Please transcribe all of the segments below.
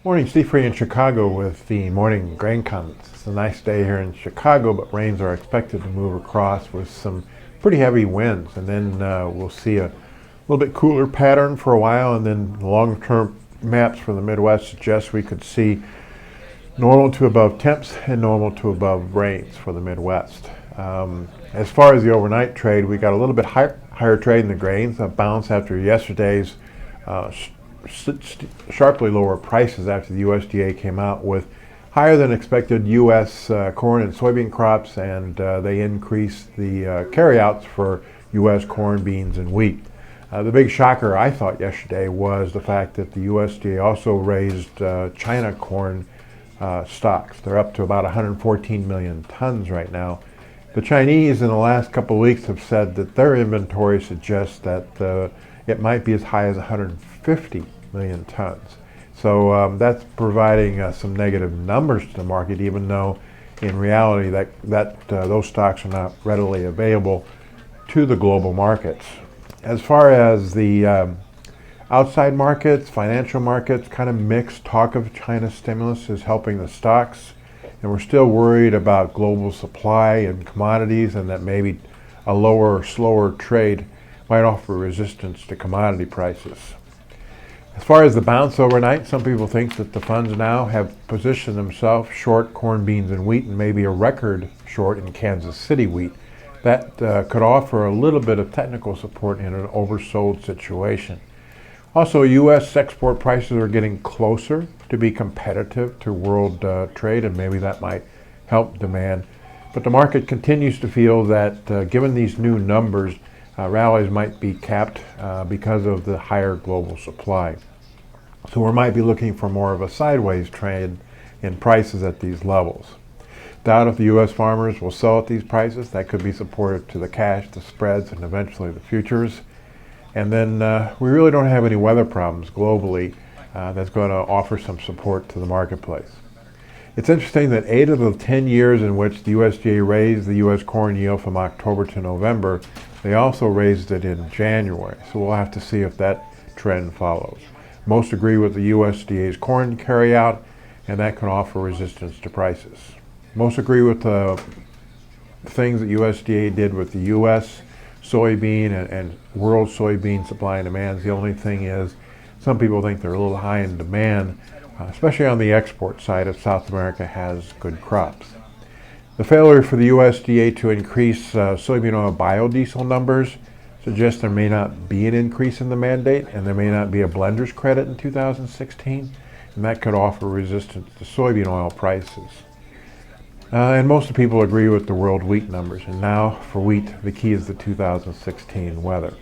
Morning, Steve Free in Chicago with the morning grain comments. It's a nice day here in Chicago, but rains are expected to move across with some pretty heavy winds, and then we'll see a little bit cooler pattern for a while, and then long-term maps for the Midwest suggest we could see normal to above temps and normal to above rains for the Midwest. As far as the overnight trade, we got a little bit higher trade in the grains, a bounce after yesterday's sharply lower prices after the USDA came out with higher than expected U.S. corn and soybean crops, and they increased the carryouts for U.S. corn, beans, and wheat. The big shocker, I thought, yesterday was the fact that the USDA also raised China corn stocks. They're up to about 114 million tons right now. The Chinese in the last couple of weeks have said that their inventory suggests that it might be as high as 150 million tons. So that's providing some negative numbers to the market, even though in reality those stocks are not readily available to the global markets. As far as the outside markets, financial markets, kind of mixed. Talk of China stimulus is helping the stocks, and we're still worried about global supply and commodities, and that maybe a lower or slower trade might offer resistance to commodity prices. As far as the bounce overnight, some people think that the funds now have positioned themselves short corn, beans, and wheat, and maybe a record short in Kansas City wheat. That could offer a little bit of technical support in an oversold situation. Also, U.S. export prices are getting closer to be competitive to world trade, and maybe that might help demand. But the market continues to feel that given these new numbers, rallies might be capped because of the higher global supply. So we might be looking for more of a sideways trend in prices at these levels. Doubt if the U.S. farmers will sell at these prices. That could be supportive to the cash, the spreads, and eventually the futures. And then we really don't have any weather problems globally that's going to offer some support to the marketplace. It's interesting that 8 of the 10 years in which the USDA raised the U.S. corn yield from October to November, they also raised it in January. So we'll have to see if that trend follows. Most agree with the USDA's corn carryout, and that can offer resistance to prices. Most agree with the things that USDA did with the U.S. soybean and world soybean supply and demands. The only thing is, some people think they're a little high in demand, especially on the export side if South America has good crops. The failure for the USDA to increase soybean oil biodiesel numbers suggests there may not be an increase in the mandate, and there may not be a blender's credit in 2016, and that could offer resistance to soybean oil prices. And most of the people agree with the world wheat numbers. And now for wheat, the key is the 2016 weather.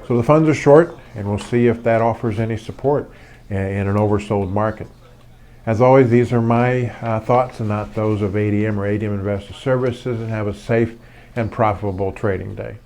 So the funds are short, and we'll see if that offers any support in an oversold market. As always, these are my thoughts and not those of ADM or ADM Investor Services, and have a safe and profitable trading day.